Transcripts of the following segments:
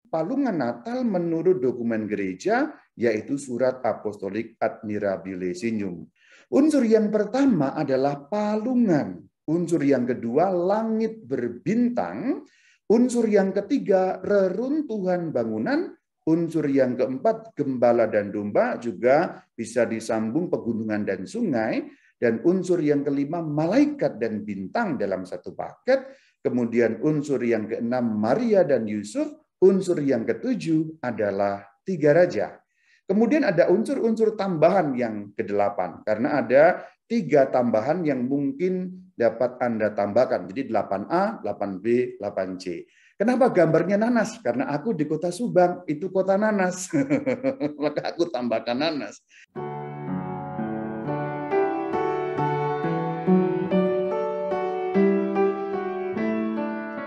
palungan Natal menurut dokumen gereja, yaitu Surat Apostolik Admirabile Signum. Unsur yang pertama adalah palungan. Unsur yang kedua, langit berbintang. Unsur yang ketiga, reruntuhan bangunan. Unsur yang keempat, gembala dan domba, juga bisa disambung pegunungan dan sungai. Dan unsur yang kelima, malaikat dan bintang dalam satu paket. Kemudian unsur yang keenam, Maria dan Yusuf. Unsur yang ketujuh adalah tiga raja. Kemudian ada unsur-unsur tambahan yang kedelapan. Karena ada tiga tambahan yang mungkin dapat Anda tambahkan. Jadi 8A, 8B, 8C. Kenapa gambarnya nanas? Karena aku di kota Subang, itu kota nanas. Maka aku tambahkan nanas.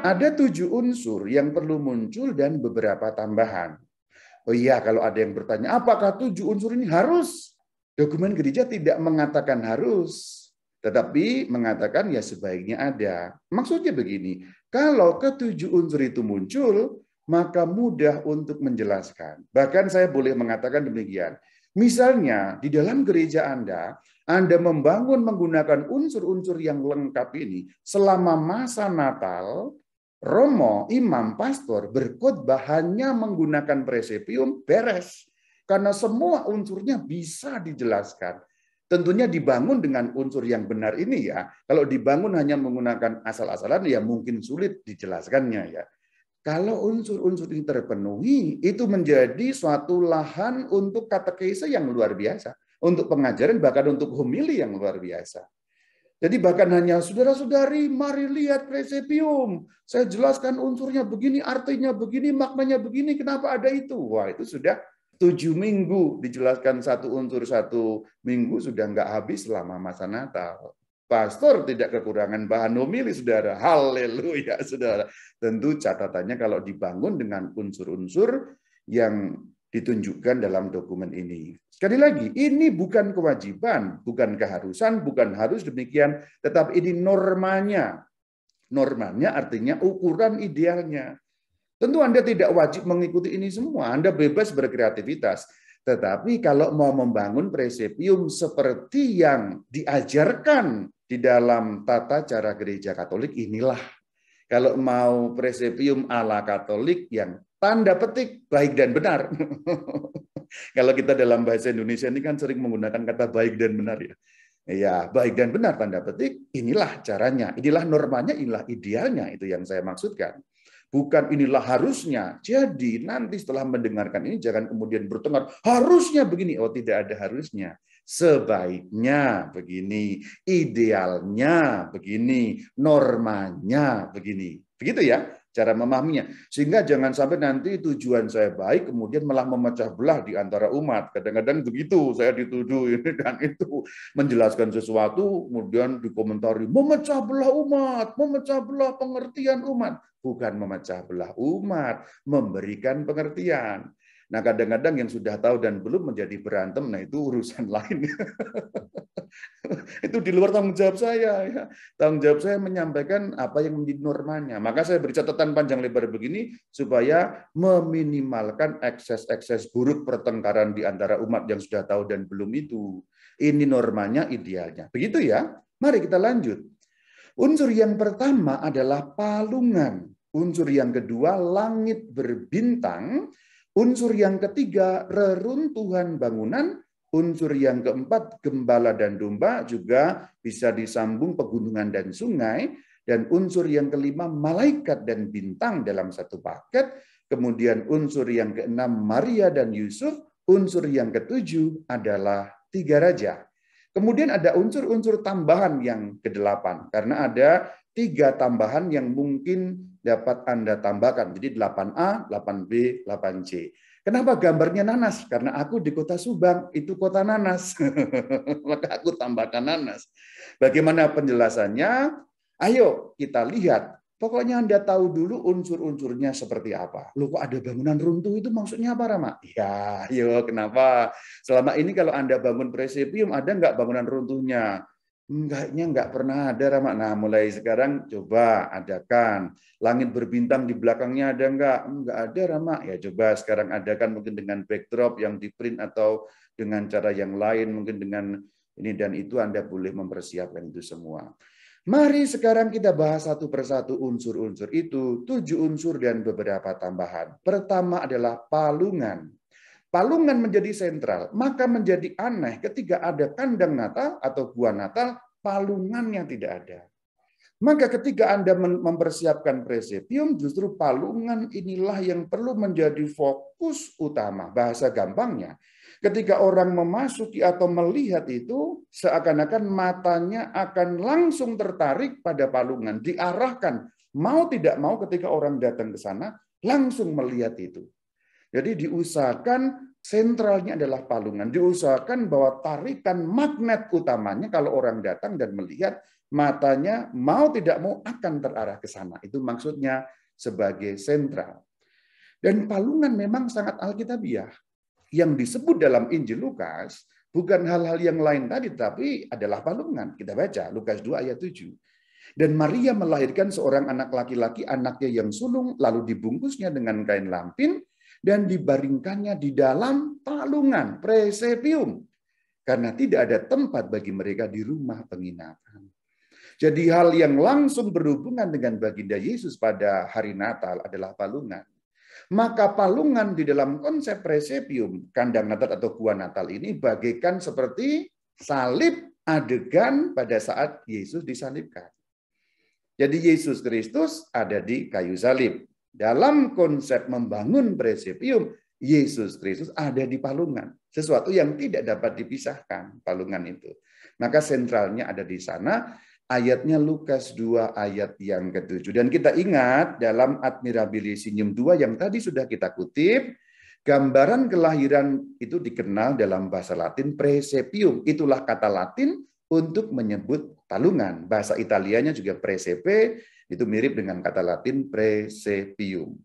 Ada 7 unsur yang perlu muncul dan beberapa tambahan. Oh iya, kalau ada yang bertanya, apakah 7 unsur ini harus? Dokumen gereja tidak mengatakan harus, tetapi mengatakan ya sebaiknya ada. Maksudnya begini, kalau ke-7 unsur itu muncul, maka mudah untuk menjelaskan. Bahkan saya boleh mengatakan demikian. Misalnya di dalam gereja Anda membangun menggunakan unsur-unsur yang lengkap ini selama masa Natal. Romo, imam, pastor berkhotbah hanya menggunakan presepium, beres. Karena semua unsurnya bisa dijelaskan. Tentunya dibangun dengan unsur yang benar ini ya. Kalau dibangun hanya menggunakan asal-asalan ya mungkin sulit dijelaskannya ya. Kalau unsur-unsur ini terpenuhi, itu menjadi suatu lahan untuk katekese yang luar biasa. Untuk pengajaran, bahkan untuk homili yang luar biasa. Jadi bahkan hanya saudara-saudari, mari lihat presepium. Saya jelaskan unsurnya begini, artinya begini, maknanya begini, kenapa ada itu? Wah, itu sudah 7 minggu dijelaskan satu unsur 1 minggu sudah nggak habis selama masa Natal. Pastor tidak kekurangan bahan homili, saudara. Haleluya, saudara. Tentu catatannya kalau dibangun dengan unsur-unsur yang ditunjukkan dalam dokumen ini. Sekali lagi, ini bukan kewajiban, bukan keharusan, bukan harus demikian, tetapi ini normanya. Normanya artinya ukuran idealnya. Tentu Anda tidak wajib mengikuti ini semua, Anda bebas berkreativitas. Tetapi kalau mau membangun presepium seperti yang diajarkan di dalam tata cara gereja Katolik, inilah. Kalau mau presepium ala Katolik yang tanda petik baik dan benar. Kalau kita dalam bahasa Indonesia ini kan sering menggunakan kata baik dan benar ya. Ya, baik dan benar tanda petik, inilah caranya, inilah normanya, inilah idealnya, itu yang saya maksudkan. Bukan inilah harusnya. Jadi nanti setelah mendengarkan ini jangan kemudian bertengkar, harusnya begini. Oh, tidak ada harusnya. Sebaiknya begini, idealnya begini, normanya begini. Begitu ya cara memahaminya. Sehingga jangan sampai nanti tujuan saya baik kemudian malah memecah belah di antara umat. Kadang-kadang begitu saya dituduh ini dan itu, menjelaskan sesuatu kemudian dikomentari memecah belah umat, memecah belah pengertian umat. Bukan memecah belah umat, memberikan pengertian. Nah, kadang-kadang yang sudah tahu dan belum menjadi berantem, nah itu urusan lain. Itu di luar tanggung jawab saya. Ya. Tanggung jawab saya menyampaikan apa yang menjadi normanya. Maka saya beri catatan panjang lebar begini, supaya meminimalkan ekses-ekses buruk pertengkaran di antara umat yang sudah tahu dan belum itu. Ini normanya, idealnya. Begitu ya. Mari kita lanjut. Unsur yang pertama adalah palungan. Unsur yang kedua, langit berbintang. Unsur yang ketiga, reruntuhan bangunan. Unsur yang keempat, gembala dan domba, juga bisa disambung pegunungan dan sungai. Dan unsur yang kelima, malaikat dan bintang dalam satu paket. Kemudian unsur yang keenam, Maria dan Yusuf. Unsur yang ketujuh adalah tiga raja. Kemudian ada unsur-unsur tambahan yang kedelapan. Karena ada 3 tambahan yang mungkin dapat Anda tambahkan. Jadi 8A, 8B, 8C. Kenapa gambarnya nanas? Karena aku di kota Subang, itu kota nanas. Maka aku tambahkan nanas. Bagaimana penjelasannya? Ayo kita lihat. Pokoknya Anda tahu dulu unsur-unsurnya seperti apa. Loh kok ada bangunan runtuh itu maksudnya apa, Rama? Ya, yo kenapa? Selama ini kalau Anda bangun presepium, ada nggak bangunan runtuhnya? Enggaknya enggak pernah ada, Rama. Nah, mulai sekarang coba adakan. Langit berbintang di belakangnya ada enggak? Enggak ada, Rama. Ya coba sekarang adakan mungkin dengan backdrop yang di print atau dengan cara yang lain, mungkin dengan ini dan itu Anda boleh mempersiapkan itu semua. Mari sekarang kita bahas satu persatu unsur-unsur itu, 7 unsur dan beberapa tambahan. Pertama adalah palungan. Palungan menjadi sentral, maka menjadi aneh ketika ada kandang Natal atau buah Natal, palungannya tidak ada. Maka ketika Anda mempersiapkan presepium, justru palungan inilah yang perlu menjadi fokus utama. Bahasa gampangnya, ketika orang memasuki atau melihat itu, seakan-akan matanya akan langsung tertarik pada palungan, diarahkan. Mau tidak mau ketika orang datang ke sana, langsung melihat itu. Jadi diusahakan sentralnya adalah palungan. Diusahakan bahwa tarikan magnet utamanya kalau orang datang dan melihat, matanya mau tidak mau akan terarah ke sana. Itu maksudnya sebagai sentral. Dan palungan memang sangat alkitabiah. Yang disebut dalam Injil Lukas bukan hal-hal yang lain tadi, tapi adalah palungan. Kita baca Lukas 2 ayat 7. Dan Maria melahirkan seorang anak laki-laki, anaknya yang sulung, lalu dibungkusnya dengan kain lampin, dan dibaringkannya di dalam palungan, presepium. Karena tidak ada tempat bagi mereka di rumah penginapan. Jadi hal yang langsung berhubungan dengan baginda Yesus pada hari Natal adalah palungan. Maka palungan di dalam konsep presepium, kandang Natal atau buah Natal ini bagaikan seperti salib adegan pada saat Yesus disalibkan. Jadi Yesus Kristus ada di kayu salib. Dalam konsep membangun presepium, Yesus Kristus ada di palungan. Sesuatu yang tidak dapat dipisahkan, palungan itu. Maka sentralnya ada di sana. Ayatnya Lukas 2 ayat yang ke-7. Dan kita ingat dalam Admirabilisium 2 yang tadi sudah kita kutip, gambaran kelahiran itu dikenal dalam bahasa Latin presepium. Itulah kata Latin untuk menyebut palungan. Bahasa Italianya juga presepe, itu mirip dengan kata Latin presepium.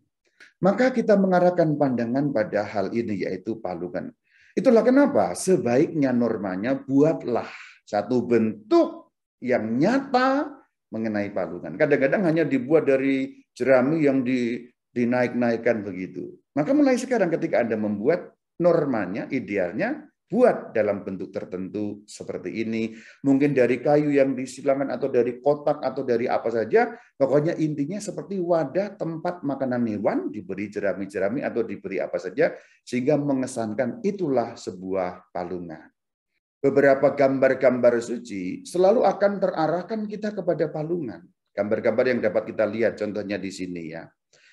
Maka kita mengarahkan pandangan pada hal ini, yaitu palungan. Itulah kenapa sebaiknya normanya buatlah satu bentuk yang nyata mengenai palungan. Kadang-kadang hanya dibuat dari jerami yang dinaik-naikkan begitu. Maka mulai sekarang ketika Anda membuat, normanya, idealnya, buat dalam bentuk tertentu seperti ini. Mungkin dari kayu yang disilangkan atau dari kotak atau dari apa saja. Pokoknya intinya seperti wadah tempat makanan hewan, diberi jerami-jerami atau diberi apa saja, sehingga mengesankan itulah sebuah palungan. Beberapa gambar-gambar suci selalu akan terarahkan kita kepada palungan. Gambar-gambar yang dapat kita lihat contohnya di sini ya.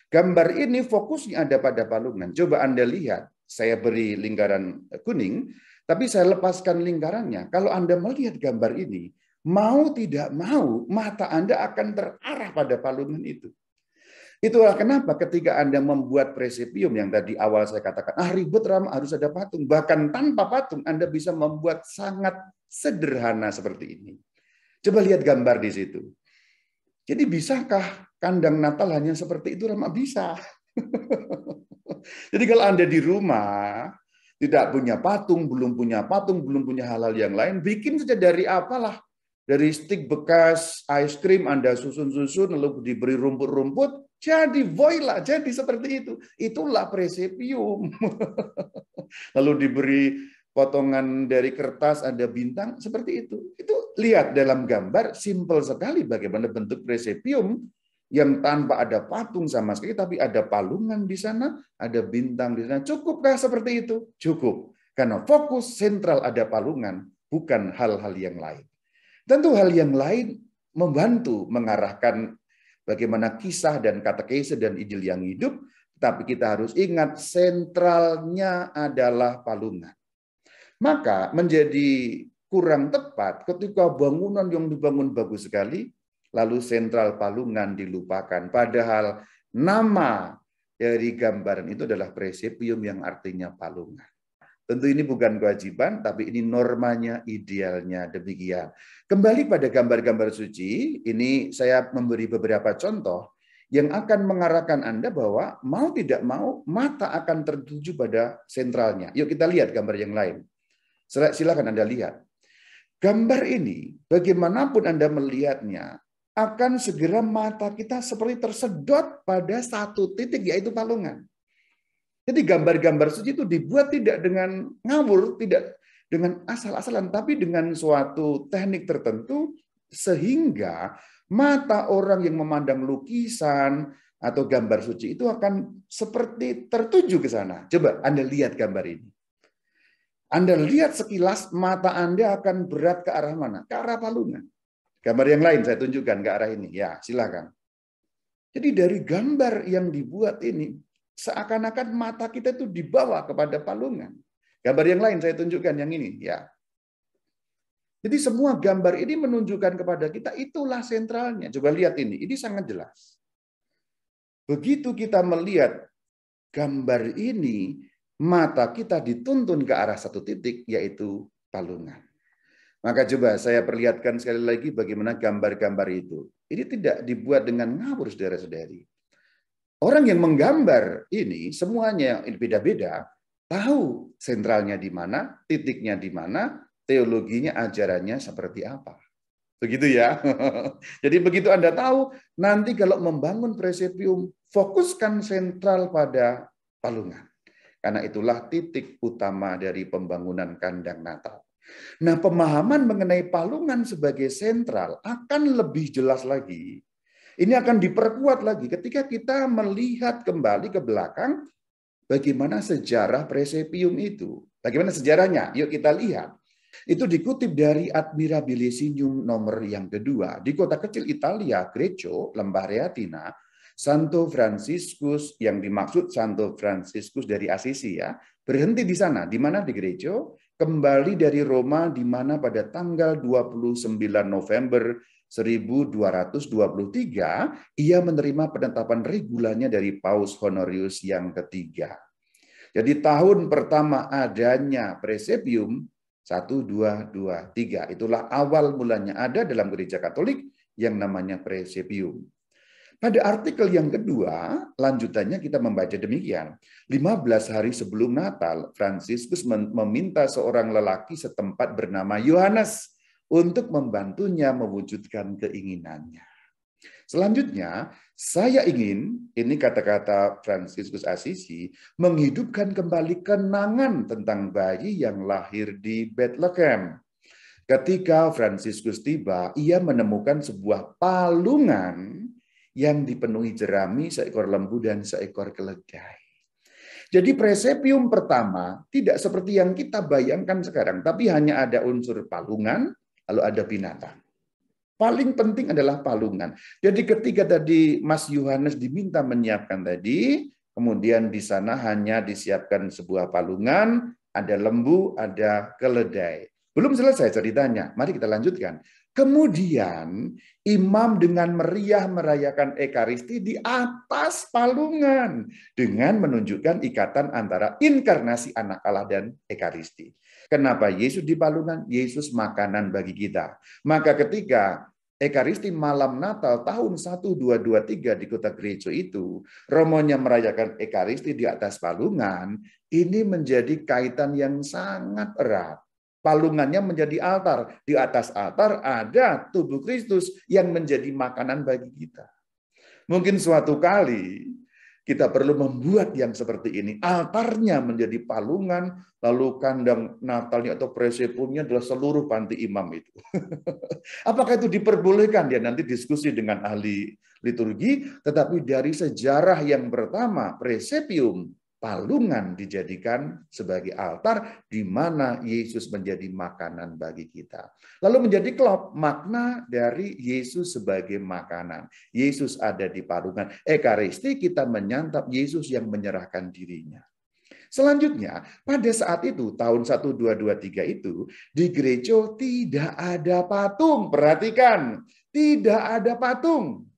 Gambar ini fokusnya ada pada palungan. Coba Anda lihat, saya beri lingkaran kuning, tapi saya lepaskan lingkarannya. Kalau Anda melihat gambar ini, mau tidak mau, mata Anda akan terarah pada palungan itu. Itulah kenapa ketika Anda membuat presepium yang tadi awal saya katakan, ribet Rama, harus ada patung. Bahkan tanpa patung Anda bisa membuat sangat sederhana seperti ini. Coba lihat gambar di situ. Jadi bisakah kandang Natal hanya seperti itu Rama? Bisa. Jadi kalau Anda di rumah tidak punya patung, belum punya hal-hal yang lain, bikin saja dari apalah. Dari stik bekas es krim Anda susun-susun, lalu diberi rumput-rumput, jadi voila, jadi seperti itu. Itulah presepium. Lalu diberi potongan dari kertas, ada bintang, seperti itu. Itu lihat dalam gambar, simpel sekali bagaimana bentuk presepium yang tanpa ada patung sama sekali, tapi ada palungan di sana, ada bintang di sana. Cukupkah seperti itu? Cukup. Karena fokus sentral ada palungan, bukan hal-hal yang lain. Tentu hal yang lain membantu mengarahkan bagaimana kisah dan katekese dan Injil yang hidup, tapi kita harus ingat sentralnya adalah palungan. Maka menjadi kurang tepat ketika bangunan yang dibangun bagus sekali, lalu sentral palungan dilupakan. Padahal nama dari gambaran itu adalah presepium yang artinya palungan. Tentu ini bukan kewajiban, tapi ini normanya, idealnya demikian. Kembali pada gambar-gambar suci, ini saya memberi beberapa contoh yang akan mengarahkan Anda bahwa mau tidak mau, mata akan tertuju pada sentralnya. Yuk kita lihat gambar yang lain. Silakan Anda lihat. Gambar ini, bagaimanapun Anda melihatnya, akan segera mata kita seperti tersedot pada satu titik, yaitu palungan. Jadi gambar-gambar suci itu dibuat tidak dengan ngawur, tidak dengan asal-asalan, tapi dengan suatu teknik tertentu, sehingga mata orang yang memandang lukisan atau gambar suci itu akan seperti tertuju ke sana. Coba Anda lihat gambar ini. Anda lihat sekilas, mata Anda akan berat ke arah mana? Ke arah palungan. Gambar yang lain saya tunjukkan ke arah ini. Ya, silakan. Jadi dari gambar yang dibuat ini, seakan-akan mata kita itu dibawa kepada palungan. Gambar yang lain saya tunjukkan yang ini. Ya. Jadi semua gambar ini menunjukkan kepada kita, itulah sentralnya. Coba lihat ini sangat jelas. Begitu kita melihat gambar ini, mata kita dituntun ke arah satu titik, yaitu palungan. Maka coba saya perlihatkan sekali lagi bagaimana gambar-gambar itu. Ini tidak dibuat dengan ngawur, saudara-saudari. Orang yang menggambar ini semuanya beda-beda, tahu sentralnya di mana, titiknya di mana, teologinya, ajarannya seperti apa. Begitu ya. Jadi begitu Anda tahu, nanti kalau membangun presepium, fokuskan sentral pada palungan. Karena itulah titik utama dari pembangunan kandang Natal. Nah, pemahaman mengenai palungan sebagai sentral akan lebih jelas lagi. Ini akan diperkuat lagi ketika kita melihat kembali ke belakang bagaimana sejarah presepium itu. Bagaimana sejarahnya? Yuk kita lihat. Itu dikutip dari Admirabilissium nomor yang kedua. Di kota kecil Italia, Greccio, Lembah Reatina, Santo Fransiskus, yang dimaksud Santo Fransiskus dari Assisi ya, berhenti di sana. Di mana? Di Greccio. Kembali dari Roma, di mana pada tanggal 29 November 1223, ia menerima penetapan regulanya dari Paus Honorius yang ketiga. Jadi tahun pertama adanya presepium, 1, 2, 2, 3. Itulah awal mulanya ada dalam gereja Katolik yang namanya presepium. Pada artikel yang kedua, lanjutannya kita membaca demikian. 15 hari sebelum Natal, Fransiskus meminta seorang lelaki setempat bernama Yohanes untuk membantunya mewujudkan keinginannya. Selanjutnya, saya ingin, ini kata-kata Fransiskus Assisi, menghidupkan kembali kenangan tentang bayi yang lahir di Bethlehem. Ketika Fransiskus tiba, ia menemukan sebuah palungan yang dipenuhi jerami, seekor lembu, dan seekor keledai. Jadi presepium pertama tidak seperti yang kita bayangkan sekarang, tapi hanya ada unsur palungan, lalu ada binatang. Paling penting adalah palungan. Jadi ketika tadi Mas Yohanes diminta menyiapkan tadi, kemudian di sana hanya disiapkan sebuah palungan, ada lembu, ada keledai. Belum selesai ceritanya, mari kita lanjutkan. Kemudian imam dengan meriah merayakan Ekaristi di atas palungan dengan menunjukkan ikatan antara inkarnasi Anak Allah dan Ekaristi. Kenapa Yesus di palungan? Yesus makanan bagi kita. Maka ketika Ekaristi malam Natal tahun 1223 di kota Greccio itu, Romonya merayakan Ekaristi di atas palungan, ini menjadi kaitan yang sangat erat. Palungannya menjadi altar. Di atas altar ada tubuh Kristus yang menjadi makanan bagi kita. Mungkin suatu kali kita perlu membuat yang seperti ini. Altarnya menjadi palungan, lalu kandang Natalnya atau presepiumnya adalah seluruh panti imam itu. Apakah itu diperbolehkan? Ya nanti diskusi dengan ahli liturgi, tetapi dari sejarah yang pertama, presepium, palungan dijadikan sebagai altar di mana Yesus menjadi makanan bagi kita. Lalu menjadi klop makna dari Yesus sebagai makanan. Yesus ada di palungan. Ekaristi kita menyantap Yesus yang menyerahkan dirinya. Selanjutnya, pada saat itu, tahun 1223 itu, di Greccio tidak ada patung. Perhatikan, tidak ada patung.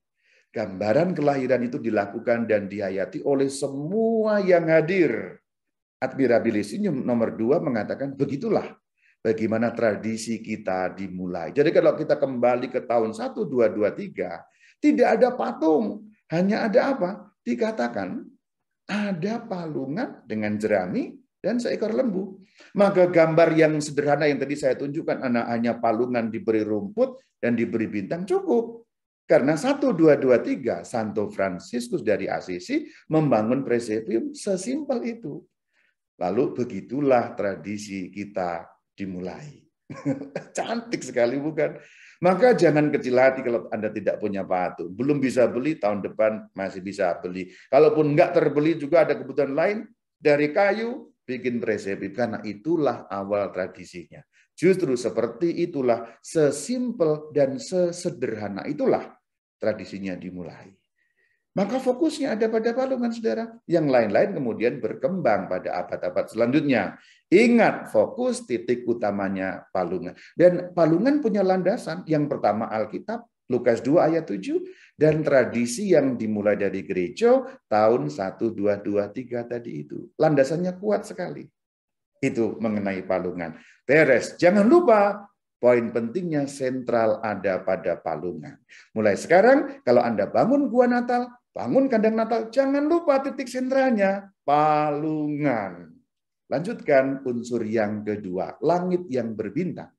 Gambaran kelahiran itu dilakukan dan dihayati oleh semua yang hadir. Admirabilissium nomor 2 mengatakan, begitulah bagaimana tradisi kita dimulai. Jadi kalau kita kembali ke tahun 1223, tidak ada patung. Hanya ada apa? Dikatakan ada palungan dengan jerami dan seekor lembu. Maka gambar yang sederhana yang tadi saya tunjukkan, hanya palungan diberi rumput dan diberi bintang cukup. Karena 1, 2, 2, 3, Santo Fransiskus dari Assisi membangun presepium sesimpel itu. Lalu begitulah tradisi kita dimulai. Cantik sekali bukan? Maka jangan kecil hati kalau Anda tidak punya patung. Belum bisa beli, tahun depan masih bisa beli. Kalaupun enggak terbeli juga ada kebutuhan lain, dari kayu bikin presepium. Karena itulah awal tradisinya. Justru seperti itulah, sesimpel dan sesederhana itulah tradisinya dimulai. Maka fokusnya ada pada palungan, saudara. Yang lain-lain kemudian berkembang pada abad-abad selanjutnya. Ingat, fokus titik utamanya palungan. Dan palungan punya landasan. Yang pertama Alkitab, Lukas 2 ayat 7. Dan tradisi yang dimulai dari gereja tahun 1223 tadi itu. Landasannya kuat sekali. Itu mengenai palungan. Beres. Jangan lupa, poin pentingnya sentral ada pada palungan. Mulai sekarang, kalau Anda bangun gua Natal, bangun kandang Natal, jangan lupa titik sentralnya, palungan. Lanjutkan unsur yang kedua, langit yang berbintang.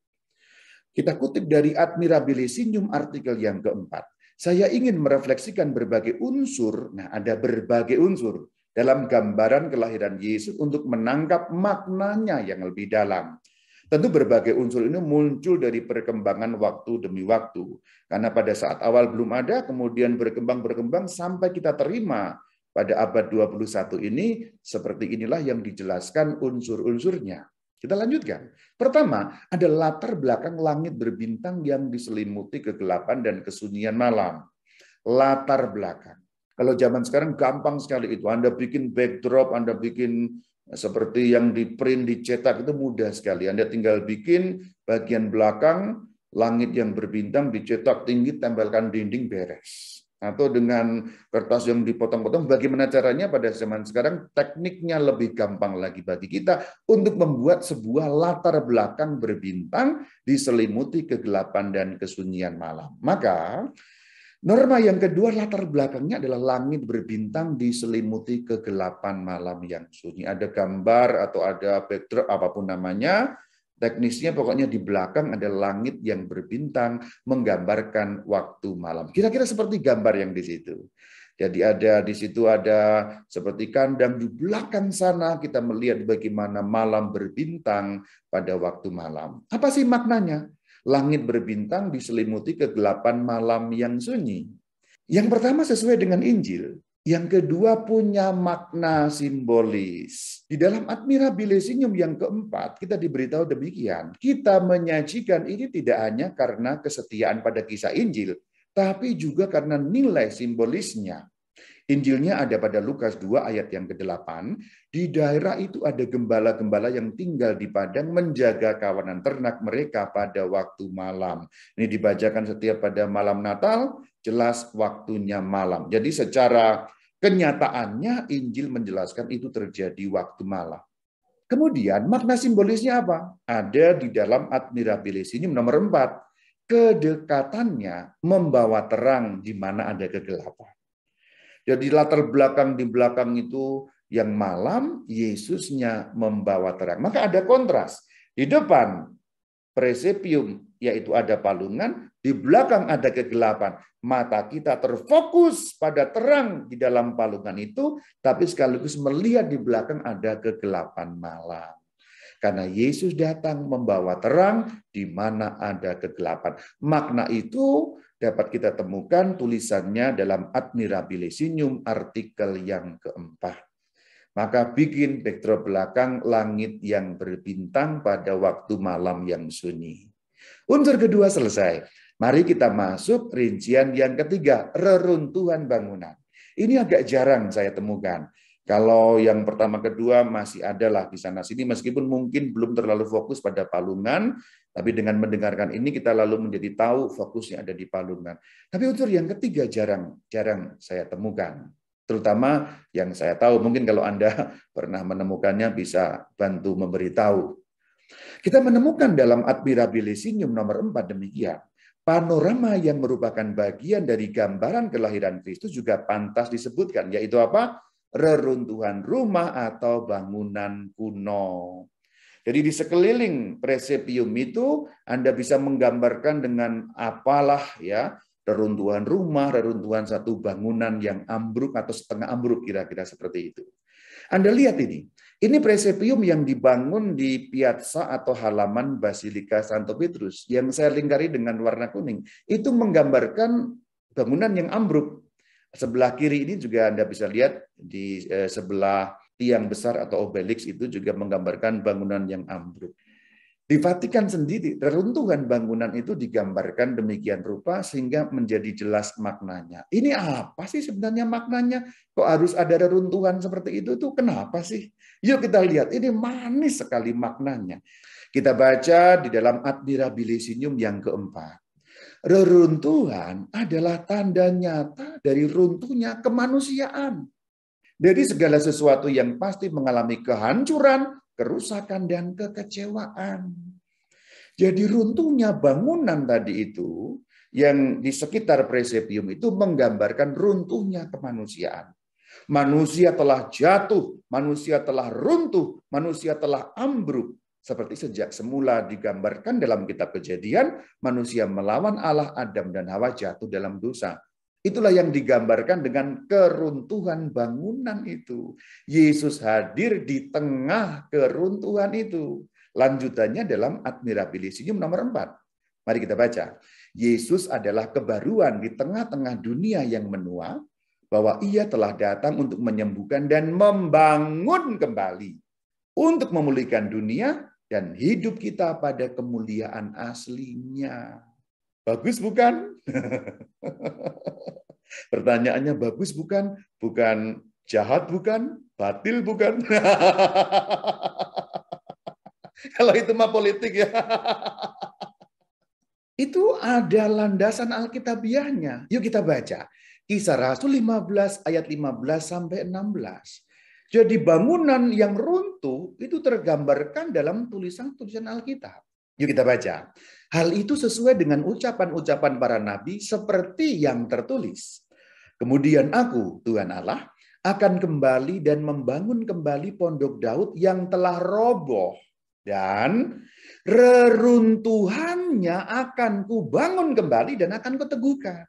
Kita kutip dari Admirabilisium artikel yang keempat. Saya ingin merefleksikan berbagai unsur, nah ada berbagai unsur, dalam gambaran kelahiran Yesus untuk menangkap maknanya yang lebih dalam. Tentu berbagai unsur ini muncul dari perkembangan waktu demi waktu. Karena pada saat awal belum ada, kemudian berkembang sampai kita terima pada abad 21 ini, seperti inilah yang dijelaskan unsur-unsurnya. Kita lanjutkan. Pertama, ada latar belakang langit berbintang yang diselimuti kegelapan dan kesunyian malam. Latar belakang. Kalau zaman sekarang gampang sekali itu. Anda bikin backdrop, Anda bikin seperti yang di print, dicetak, itu mudah sekali. Anda tinggal bikin bagian belakang, langit yang berbintang, dicetak tinggi, tempelkan dinding, beres. Atau dengan kertas yang dipotong-potong, bagaimana caranya pada zaman sekarang, tekniknya lebih gampang lagi bagi kita untuk membuat sebuah latar belakang berbintang diselimuti kegelapan dan kesunyian malam. Maka norma yang kedua, latar belakangnya adalah langit berbintang diselimuti kegelapan malam yang sunyi. Ada gambar atau ada backdrop, apapun namanya, teknisnya pokoknya di belakang ada langit yang berbintang menggambarkan waktu malam. Kira-kira seperti gambar yang di situ. Jadi ada di situ ada seperti kandang, di belakang sana kita melihat bagaimana malam berbintang pada waktu malam. Apa sih maknanya? Langit berbintang diselimuti kegelapan malam yang sunyi. Yang pertama sesuai dengan Injil. Yang kedua punya makna simbolis. Di dalam Admirabilisium yang keempat, kita diberitahu demikian. Kita menyajikan ini tidak hanya karena kesetiaan pada kisah Injil, tapi juga karena nilai simbolisnya. Injilnya ada pada Lukas 2 ayat yang ke-8. Di daerah itu ada gembala-gembala yang tinggal di padang menjaga kawanan ternak mereka pada waktu malam. Ini dibacakan setiap pada malam Natal, jelas waktunya malam. Jadi secara kenyataannya Injil menjelaskan itu terjadi waktu malam. Kemudian makna simbolisnya apa? Ada di dalam Admirabilisium nomor 4. Kedekatannya membawa terang di mana ada kegelapan. Jadi latar belakang di belakang itu yang malam, Yesusnya membawa terang. Maka ada kontras. Di depan presepium, yaitu ada palungan, di belakang ada kegelapan. Mata kita terfokus pada terang di dalam palungan itu, tapi sekaligus melihat di belakang ada kegelapan malam. Karena Yesus datang membawa terang di mana ada kegelapan. Makna itu dapat kita temukan tulisannya dalam Admirabilisium artikel yang keempat. Maka bikin backdrop belakang langit yang berbintang pada waktu malam yang sunyi. Unsur kedua selesai. Mari kita masuk rincian yang ketiga, reruntuhan bangunan. Ini agak jarang saya temukan. Kalau yang pertama kedua masih adalah di sana sini, meskipun mungkin belum terlalu fokus pada palungan, tapi dengan mendengarkan ini kita lalu menjadi tahu fokusnya ada di palungan. Tapi unsur yang ketiga jarang saya temukan. Terutama yang saya tahu, mungkin kalau Anda pernah menemukannya bisa bantu memberitahu. Kita menemukan dalam Admirabilisium nomor 4 demikian. Panorama yang merupakan bagian dari gambaran kelahiran Kristus juga pantas disebutkan, yaitu apa? reruntuhan rumah atau bangunan kuno. Jadi di sekeliling presepium itu Anda bisa menggambarkan dengan apalah ya, reruntuhan rumah, reruntuhan satu bangunan yang ambruk atau setengah ambruk, kira-kira seperti itu. Anda lihat ini presepium yang dibangun di piazza atau halaman Basilika Santo Petrus yang saya lingkari dengan warna kuning. Itu menggambarkan bangunan yang ambruk. Sebelah kiri ini juga Anda bisa lihat di sebelah tiang besar atau obelisk itu juga menggambarkan bangunan yang ambruk. Di Vatikan sendiri, reruntuhan bangunan itu digambarkan demikian rupa sehingga menjadi jelas maknanya. Ini apa sih sebenarnya maknanya? Kok harus ada reruntuhan seperti itu? Tuh kenapa sih? Yuk kita lihat, ini manis sekali maknanya. Kita baca di dalam Admirabilisium yang keempat. Reruntuhan adalah tanda nyata dari runtuhnya kemanusiaan. Dari segala sesuatu yang pasti mengalami kehancuran, kerusakan, dan kekecewaan. Jadi runtuhnya bangunan tadi itu, yang di sekitar presepium itu menggambarkan runtuhnya kemanusiaan. Manusia telah jatuh, manusia telah runtuh, manusia telah ambruk. Seperti sejak semula digambarkan dalam kitab Kejadian, manusia melawan Allah, Adam dan Hawa jatuh dalam dosa. Itulah yang digambarkan dengan keruntuhan bangunan itu. Yesus hadir di tengah keruntuhan itu. Lanjutannya dalam Admirabilisium nomor 4. Mari kita baca. Yesus adalah kebaruan di tengah-tengah dunia yang menua, bahwa ia telah datang untuk menyembuhkan dan membangun kembali, untuk memulihkan dunia dan hidup kita pada kemuliaan aslinya. Bagus bukan? Pertanyaannya bagus bukan? Bukan jahat bukan? Batil bukan? Kalau itu mah politik ya. Itu ada landasan alkitabiahnya. Yuk kita baca. Kisah Rasul 15 ayat 15 sampai 16. Jadi bangunan yang runtuh itu tergambarkan dalam tulisan-tulisan Alkitab. Yuk kita baca. Hal itu sesuai dengan ucapan-ucapan para nabi seperti yang tertulis. Kemudian aku, Tuhan Allah, akan kembali dan membangun kembali pondok Daud yang telah roboh. Dan reruntuhannya akan kubangun kembali dan akan kuteguhkan.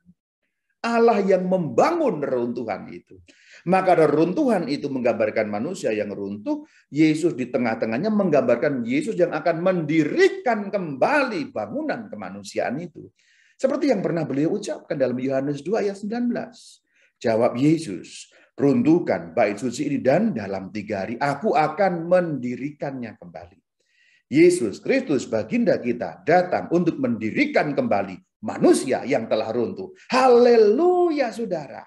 Allah yang membangun reruntuhan itu. Maka reruntuhan itu menggambarkan manusia yang runtuh, Yesus di tengah-tengahnya menggambarkan Yesus yang akan mendirikan kembali bangunan kemanusiaan itu. Seperti yang pernah beliau ucapkan dalam Yohanes 2 ayat 19. Jawab Yesus, runtuhkan bait suci ini dan dalam 3 hari aku akan mendirikannya kembali. Yesus Kristus baginda kita datang untuk mendirikan kembali manusia yang telah runtuh. Haleluya saudara.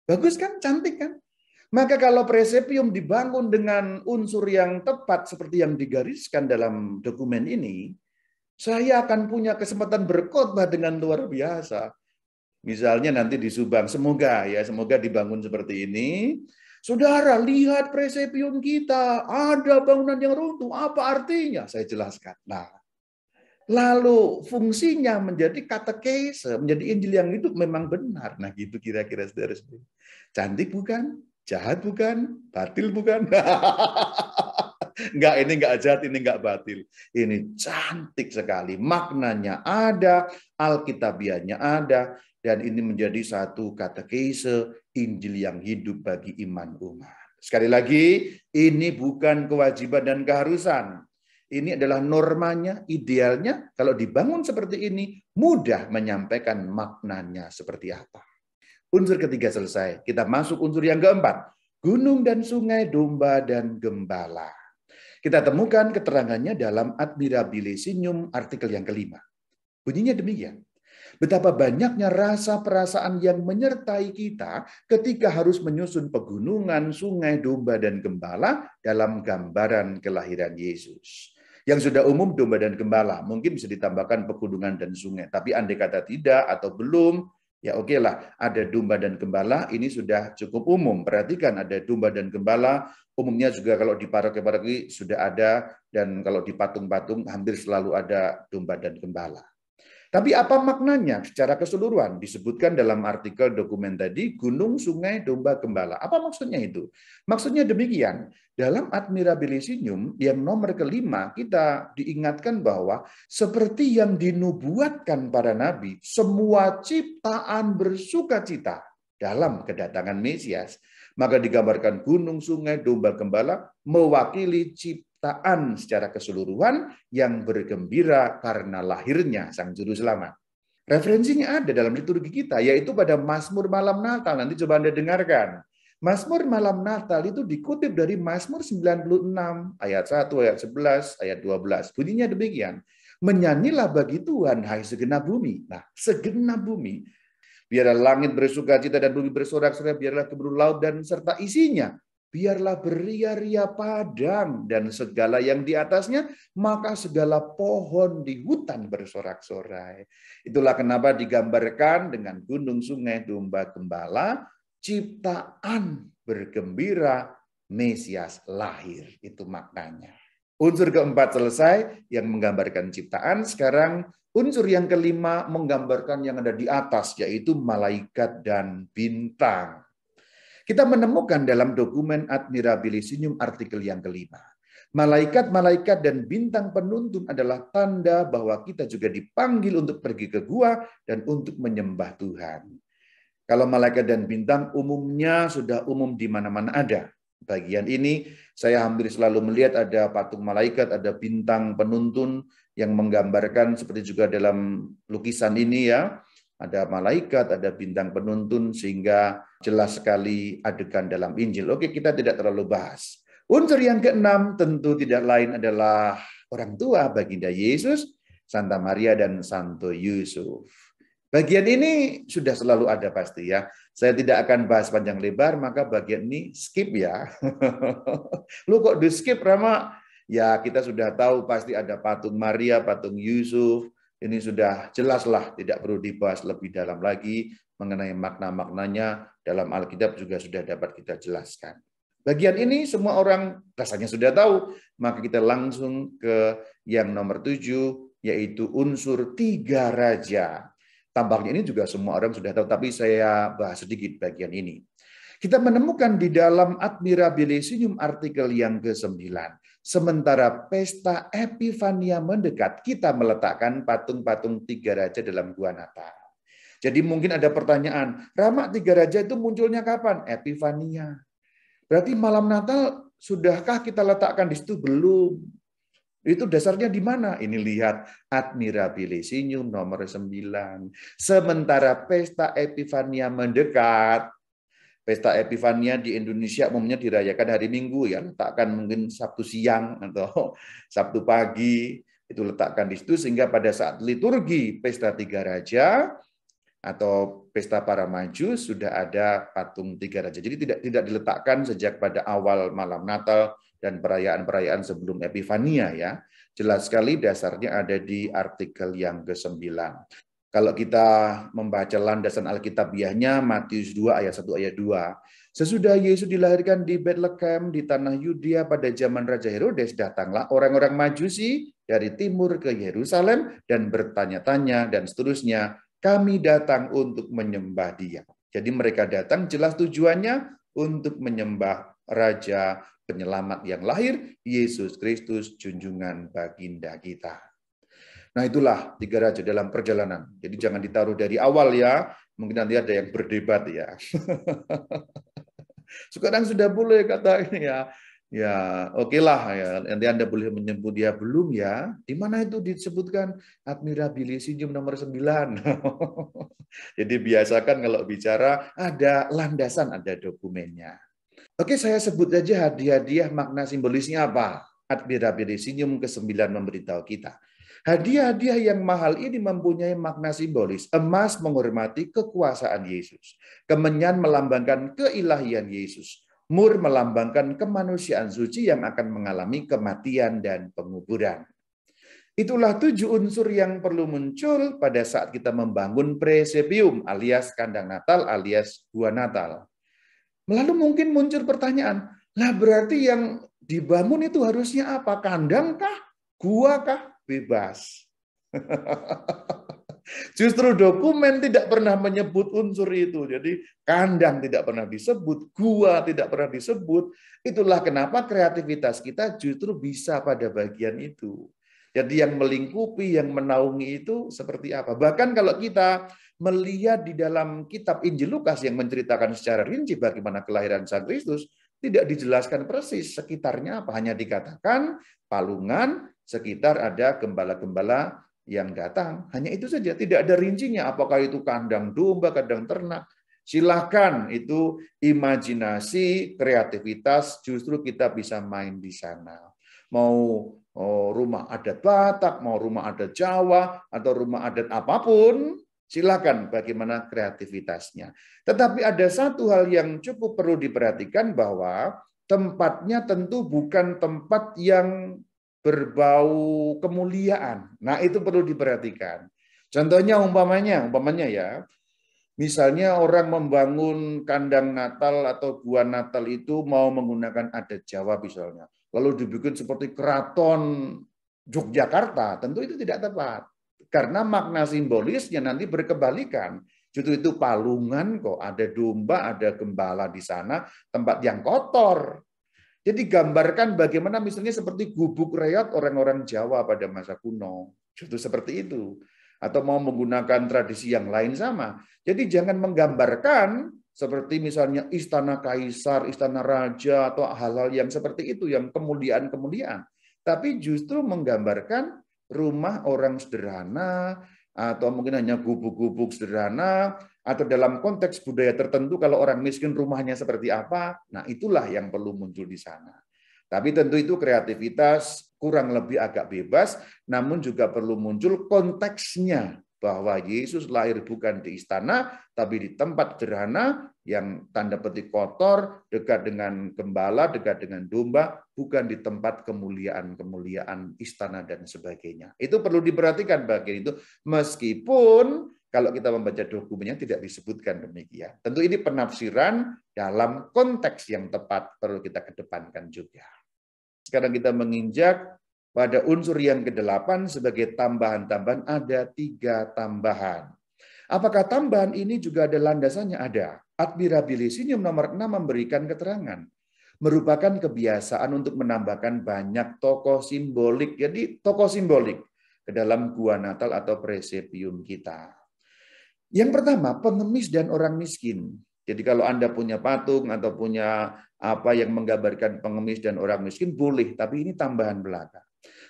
Bagus kan? Cantik kan? Maka kalau presepium dibangun dengan unsur yang tepat seperti yang digariskan dalam dokumen ini, saya akan punya kesempatan berkhotbah dengan luar biasa. Misalnya nanti di Subang, semoga dibangun seperti ini. Saudara, lihat presepium kita, ada bangunan yang runtuh. Apa artinya? Saya jelaskan. Nah, lalu fungsinya menjadi katekese, menjadi Injil yang hidup memang benar. Nah, gitu kira-kira saudara-saudara. Cantik bukan? Jahat bukan? Batil bukan? Enggak, ini enggak jahat, ini enggak batil. Ini cantik sekali. Maknanya ada, alkitabiahnya ada, dan ini menjadi satu katekese Injil yang hidup bagi iman umat. Sekali lagi, ini bukan kewajiban dan keharusan. Ini adalah normanya, idealnya. Kalau dibangun seperti ini, mudah menyampaikan maknanya seperti apa. Unsur ketiga selesai. Kita masuk unsur yang keempat. Gunung dan sungai, domba dan gembala. Kita temukan keterangannya dalam Admirabilisium artikel yang kelima. Bunyinya demikian. Betapa banyaknya rasa perasaan yang menyertai kita ketika harus menyusun pegunungan, sungai, domba, dan gembala dalam gambaran kelahiran Yesus. Yang sudah umum domba dan gembala, mungkin bisa ditambahkan pegunungan dan sungai. Tapi andai kata tidak atau belum, ya oke lah, ada domba dan gembala, ini sudah cukup umum. Perhatikan ada domba dan gembala, umumnya juga kalau di paroki-paroki sudah ada, dan kalau di patung-patung hampir selalu ada domba dan gembala. Tapi apa maknanya secara keseluruhan? Disebutkan dalam artikel dokumen tadi, gunung, sungai, domba, gembala. Apa maksudnya itu? Maksudnya demikian, dalam Admirabilisium yang nomor kelima, kita diingatkan bahwa seperti yang dinubuatkan para nabi, semua ciptaan bersukacita dalam kedatangan Mesias. Maka digambarkan gunung, sungai, domba, gembala mewakili ciptaan secara keseluruhan yang bergembira karena lahirnya Sang Juru Selamat. Referensinya ada dalam liturgi kita, yaitu pada Mazmur Malam Natal. Nanti coba Anda dengarkan. Mazmur Malam Natal itu dikutip dari Mazmur 96, ayat 1, ayat 11, ayat 12. Bunyinya demikian. Menyanyilah bagi Tuhan, hai segenap bumi. Nah, segenap bumi. Biarlah langit bersukacita dan bumi bersorak-sorai, biarlah keburu laut dan serta isinya. Biarlah beria-ria padang dan segala yang di atasnya, maka segala pohon di hutan bersorak-sorai. Itulah kenapa digambarkan dengan gunung, sungai, domba, gembala, ciptaan bergembira, Mesias lahir. Itu maknanya. Unsur keempat selesai yang menggambarkan ciptaan. Sekarang unsur yang kelima menggambarkan yang ada di atas, yaitu malaikat dan bintang. Kita menemukan dalam dokumen Admirabilisium artikel yang kelima. Malaikat-malaikat dan bintang penuntun adalah tanda bahwa kita juga dipanggil untuk pergi ke gua dan untuk menyembah Tuhan. Kalau malaikat dan bintang umumnya sudah umum di mana-mana ada. Bagian ini saya hampir selalu melihat ada patung malaikat, ada bintang penuntun yang menggambarkan seperti juga dalam lukisan ini ya. Ada malaikat, ada bintang penuntun sehingga jelas sekali adegan dalam Injil. Oke, kita tidak terlalu bahas. Unsur yang keenam tentu tidak lain adalah orang tua baginda Yesus, Santa Maria dan Santo Yusuf. Bagian ini sudah selalu ada pasti ya. Saya tidak akan bahas panjang lebar, maka bagian ini skip ya. Lu kok di skip, Rama? Ya kita sudah tahu pasti ada patung Maria, patung Yusuf. Ini sudah jelaslah, tidak perlu dibahas lebih dalam lagi mengenai makna-maknanya. Dalam Alkitab juga sudah dapat kita jelaskan. Bagian ini semua orang rasanya sudah tahu, maka kita langsung ke yang nomor 7, yaitu unsur tiga raja. Tampaknya ini juga semua orang sudah tahu, tapi saya bahas sedikit bagian ini. Kita menemukan di dalam Admirabilisium artikel yang ke-9. Sementara pesta Epifania mendekat, kita meletakkan patung-patung tiga raja dalam gua Natal. Jadi mungkin ada pertanyaan, Rama tiga raja itu munculnya kapan? Epifania. Berarti malam Natal sudahkah kita letakkan di situ? Belum. Itu dasarnya di mana? Ini lihat Admirabilisium nomor 9. Sementara pesta Epifania mendekat. Pesta Epifania di Indonesia umumnya dirayakan hari Minggu ya, letakkan mungkin Sabtu siang atau Sabtu pagi, itu letakkan di situ sehingga pada saat liturgi pesta tiga raja atau pesta para Majus sudah ada patung tiga raja. Jadi tidak diletakkan sejak pada awal malam Natal dan perayaan-perayaan sebelum Epifania ya. Jelas sekali dasarnya ada di artikel yang ke-9. Kalau kita membaca landasan Alkitabiahnya, Matius 2 ayat 1 ayat 2. Sesudah Yesus dilahirkan di Bethlehem di tanah Yudea pada zaman Raja Herodes, datanglah orang-orang Majusi dari timur ke Yerusalem dan bertanya-tanya dan seterusnya, kami datang untuk menyembah Dia. Jadi mereka datang jelas tujuannya untuk menyembah Raja Penyelamat yang lahir, Yesus Kristus, junjungan baginda kita. Nah itulah tiga raja dalam perjalanan. Jadi jangan ditaruh dari awal ya. Mungkin nanti ada yang berdebat ya. Sekarang sudah boleh kata ini ya. Ya oke lah ya. Nanti Anda boleh menyebut dia belum ya. Di mana itu disebutkan Admirabilisium nomor 9. Jadi biasakan kalau bicara ada landasan, ada dokumennya. Oke, saya sebut saja hadiah-hadiah makna simbolisnya apa. Admirabilisium ke-9 memberitahu kita. Hadiah-hadiah yang mahal ini mempunyai makna simbolis. Emas menghormati kekuasaan Yesus. Kemenyan melambangkan keilahian Yesus. Mur melambangkan kemanusiaan suci yang akan mengalami kematian dan penguburan. Itulah 7 unsur yang perlu muncul pada saat kita membangun presepium alias kandang Natal alias gua Natal. Lalu mungkin muncul pertanyaan, lah berarti yang dibangun itu harusnya apa? Kandang kah? Gua kah? Bebas. Justru dokumen tidak pernah menyebut unsur itu. Jadi kandang tidak pernah disebut, gua tidak pernah disebut. Itulah kenapa kreativitas kita justru bisa pada bagian itu. Jadi yang melingkupi, yang menaungi itu seperti apa. Bahkan kalau kita melihat di dalam kitab Injil Lukas yang menceritakan secara rinci bagaimana kelahiran Sang Kristus, tidak dijelaskan persis sekitarnya apa. Hanya dikatakan palungan, sekitar ada gembala-gembala yang datang. Hanya itu saja, tidak ada rincinya. Apakah itu kandang domba, kandang ternak. Silahkan, itu imajinasi, kreativitas, justru kita bisa main di sana. Mau rumah adat Batak, mau rumah adat Jawa, atau rumah adat apapun, silakan bagaimana kreativitasnya. Tetapi ada satu hal yang cukup perlu diperhatikan bahwa tempatnya tentu bukan tempat yang berbau kemuliaan. Nah, itu perlu diperhatikan. Contohnya umpamanya ya, misalnya orang membangun kandang Natal atau gua Natal itu mau menggunakan adat Jawa misalnya. Lalu dibikin seperti keraton Yogyakarta, tentu itu tidak tepat. Karena makna simbolisnya nanti berkebalikan. Justru itu palungan kok, ada domba, ada gembala di sana, tempat yang kotor. Jadi gambarkan bagaimana misalnya seperti gubuk reot orang-orang Jawa pada masa kuno. Justru seperti itu. Atau mau menggunakan tradisi yang lain sama. Jadi jangan menggambarkan seperti misalnya istana kaisar, istana raja, atau hal-hal yang seperti itu, yang kemuliaan-kemuliaan. Tapi justru menggambarkan rumah orang sederhana, atau mungkin hanya gubuk-gubuk sederhana, atau dalam konteks budaya tertentu kalau orang miskin rumahnya seperti apa, nah itulah yang perlu muncul di sana. Tapi tentu itu kreativitas kurang lebih agak bebas, namun juga perlu muncul konteksnya bahwa Yesus lahir bukan di istana, tapi di tempat sederhana yang tanda petik kotor, dekat dengan gembala, dekat dengan domba, bukan di tempat kemuliaan-kemuliaan istana dan sebagainya. Itu perlu diperhatikan bagian itu, meskipun kalau kita membaca dokumennya tidak disebutkan demikian. Tentu ini penafsiran dalam konteks yang tepat perlu kita kedepankan juga. Sekarang kita menginjak pada unsur yang ke-8 sebagai tambahan-tambahan, ada 3 tambahan. Apakah tambahan ini juga ada landasannya? Ada. Admirabilisium nomor 6 memberikan keterangan. Merupakan kebiasaan untuk menambahkan banyak tokoh simbolik. Jadi tokoh simbolik ke dalam gua Natal atau presepium kita. Yang pertama, pengemis dan orang miskin. Jadi kalau Anda punya patung atau punya apa yang menggambarkan pengemis dan orang miskin, boleh. Tapi ini tambahan belaka.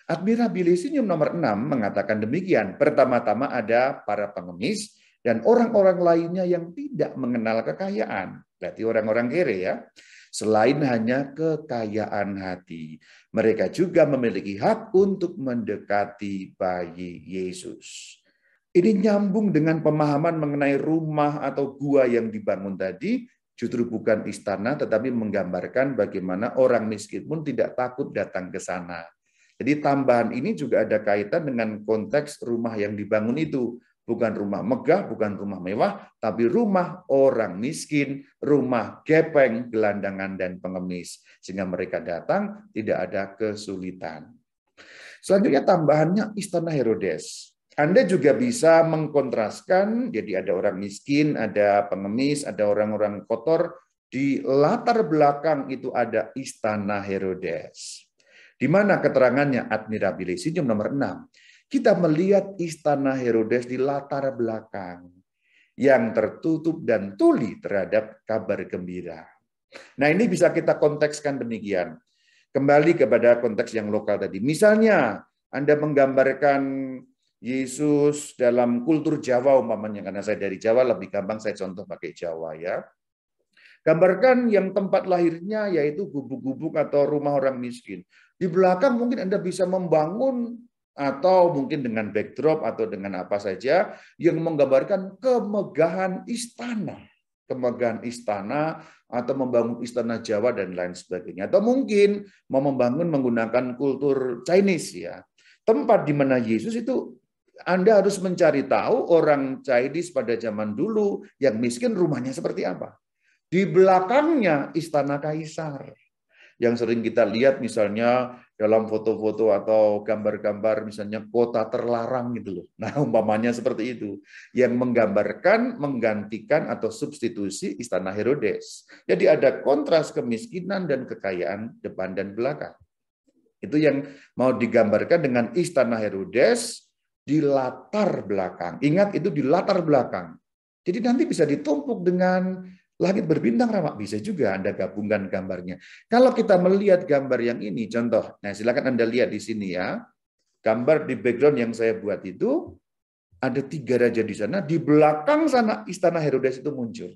Admirabilisium nomor 6 mengatakan demikian. Pertama-tama ada para pengemis dan orang-orang lainnya yang tidak mengenal kekayaan. Berarti orang-orang kere ya. Selain hanya kekayaan hati, mereka juga memiliki hak untuk mendekati bayi Yesus. Ini nyambung dengan pemahaman mengenai rumah atau gua yang dibangun tadi, justru bukan istana, tetapi menggambarkan bagaimana orang miskin pun tidak takut datang ke sana. Jadi tambahan ini juga ada kaitan dengan konteks rumah yang dibangun itu. Bukan rumah megah, bukan rumah mewah, tapi rumah orang miskin, rumah gepeng, gelandangan, dan pengemis. Sehingga mereka datang, tidak ada kesulitan. Selanjutnya tambahannya istana Herodes. Anda juga bisa mengkontraskan, jadi ada orang miskin, ada pengemis, ada orang-orang kotor. Di latar belakang itu ada istana Herodes. Di mana keterangannya admirabilisium nomor 6. Kita melihat istana Herodes di latar belakang yang tertutup dan tuli terhadap kabar gembira. Nah, ini bisa kita kontekskan demikian. Kembali kepada konteks yang lokal tadi. Misalnya, Anda menggambarkan Yesus dalam kultur Jawa umpamanya, karena saya dari Jawa lebih gampang saya contoh pakai Jawa ya. Gambarkan yang tempat lahirnya yaitu gubuk-gubuk atau rumah orang miskin. Di belakang mungkin Anda bisa membangun atau mungkin dengan backdrop atau dengan apa saja yang menggambarkan kemegahan istana. Kemegahan istana atau membangun istana Jawa dan lain sebagainya. Atau mungkin mau membangun menggunakan kultur Chinese ya. Tempat di mana Yesus itu Anda harus mencari tahu orang Chinese pada zaman dulu yang miskin rumahnya seperti apa. Di belakangnya istana kaisar. yang sering kita lihat misalnya dalam foto-foto atau gambar-gambar misalnya kota terlarang gitu loh. Nah, umpamanya seperti itu yang menggambarkan, menggantikan atau substitusi istana Herodes. Jadi ada kontras kemiskinan dan kekayaan depan dan belakang. Itu yang mau digambarkan dengan istana Herodes di latar belakang. Ingat itu di latar belakang. Jadi nanti bisa ditumpuk dengan langit berbintang ramak. Bisa juga Anda gabungkan gambarnya. Kalau kita melihat gambar yang ini, contoh. Nah, silakan Anda lihat di sini ya. Gambar di background yang saya buat itu, ada 3 raja di sana. Di belakang sana istana Herodes itu muncul.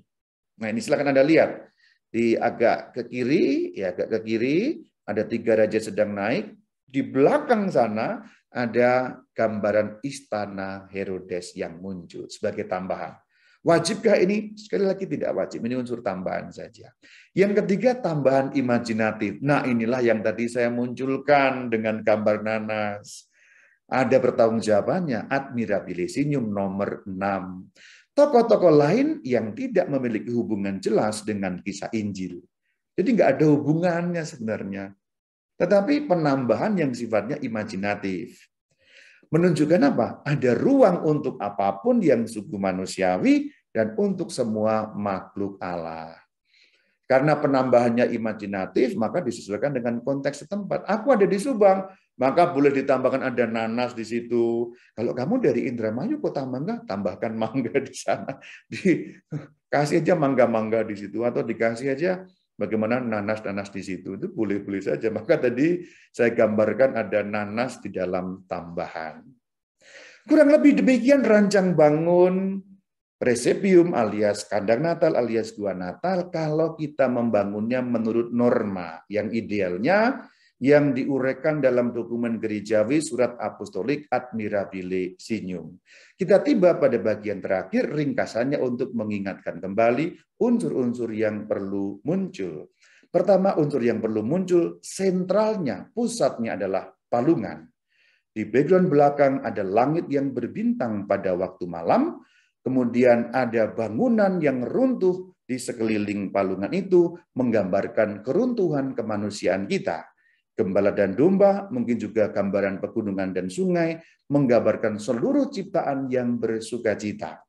Nah, ini silakan Anda lihat. Di agak ke kiri, ya agak ke kiri, ada 3 raja sedang naik. Di belakang sana ada gambaran istana Herodes yang muncul sebagai tambahan. Wajibkah ini? Sekali lagi tidak wajib. Ini unsur tambahan saja. Yang ketiga, tambahan imajinatif. Nah, inilah yang tadi saya munculkan dengan gambar nanas. Ada pertanggungjawabannya, admirabilisium nomor 6. Tokoh-tokoh lain yang tidak memiliki hubungan jelas dengan kisah Injil. Jadi nggak ada hubungannya sebenarnya. Tetapi penambahan yang sifatnya imajinatif. Menunjukkan apa? Ada ruang untuk apapun yang suku manusiawi dan untuk semua makhluk Allah. Karena penambahannya imajinatif, maka disesuaikan dengan konteks setempat. Aku ada di Subang, maka boleh ditambahkan ada nanas di situ. Kalau kamu dari Indramayu, Kota Mangga, tambahkan mangga di sana. Dikasih aja mangga-mangga di situ, atau dikasih aja bagaimana nanas-nanas di situ. Itu boleh-boleh saja. Maka tadi saya gambarkan ada nanas di dalam tambahan. Kurang lebih demikian rancang bangun Presepium alias kandang Natal alias gua Natal kalau kita membangunnya menurut norma yang idealnya yang diuraikan dalam dokumen gerejawi surat apostolik Admirabile Signum. Kita tiba pada bagian terakhir ringkasannya untuk mengingatkan kembali unsur-unsur yang perlu muncul. Pertama, unsur yang perlu muncul sentralnya, pusatnya adalah palungan. Di background belakang ada langit yang berbintang pada waktu malam. Kemudian ada bangunan yang runtuh di sekeliling palungan itu menggambarkan keruntuhan kemanusiaan kita. Gembala dan domba, mungkin juga gambaran pegunungan dan sungai, menggambarkan seluruh ciptaan yang bersukacita.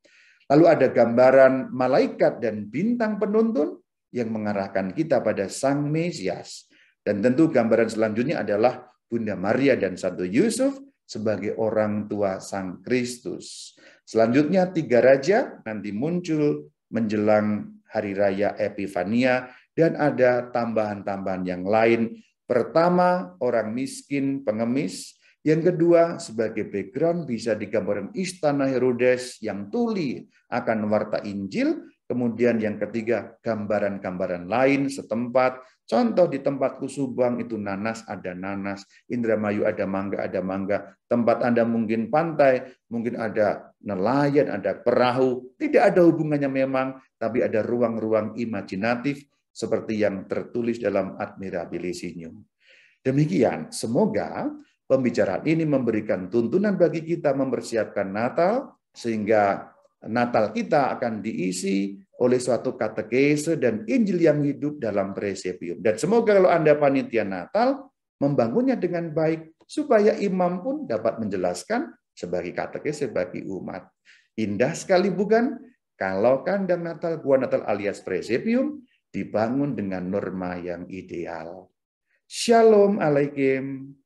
Lalu ada gambaran malaikat dan bintang penuntun yang mengarahkan kita pada Sang Mesias. Dan tentu gambaran selanjutnya adalah Bunda Maria dan Santo Yusuf sebagai orang tua Sang Kristus. Selanjutnya 3 raja nanti muncul menjelang Hari Raya Epifania dan ada tambahan-tambahan yang lain. Pertama, orang miskin pengemis. Yang kedua, sebagai background bisa digambarkan istana Herodes yang tuli akan warta Injil. Kemudian yang ketiga, gambaran-gambaran lain setempat. Contoh di tempatku Subang itu nanas, ada nanas. Indramayu ada mangga. Tempat Anda mungkin pantai, mungkin ada nelayan, ada perahu. Tidak ada hubungannya memang, tapi ada ruang-ruang imajinatif seperti yang tertulis dalam Admirabile Signum. Demikian, semoga pembicaraan ini memberikan tuntunan bagi kita mempersiapkan Natal, sehingga Natal kita akan diisi oleh suatu katekese dan Injil yang hidup dalam presepium. Dan semoga kalau Anda panitia Natal, membangunnya dengan baik, supaya imam pun dapat menjelaskan sebagai katekese bagi umat. Indah sekali bukan? Kalau kandang Natal, gua Natal alias presepium, dibangun dengan norma yang ideal. Shalom alaikum.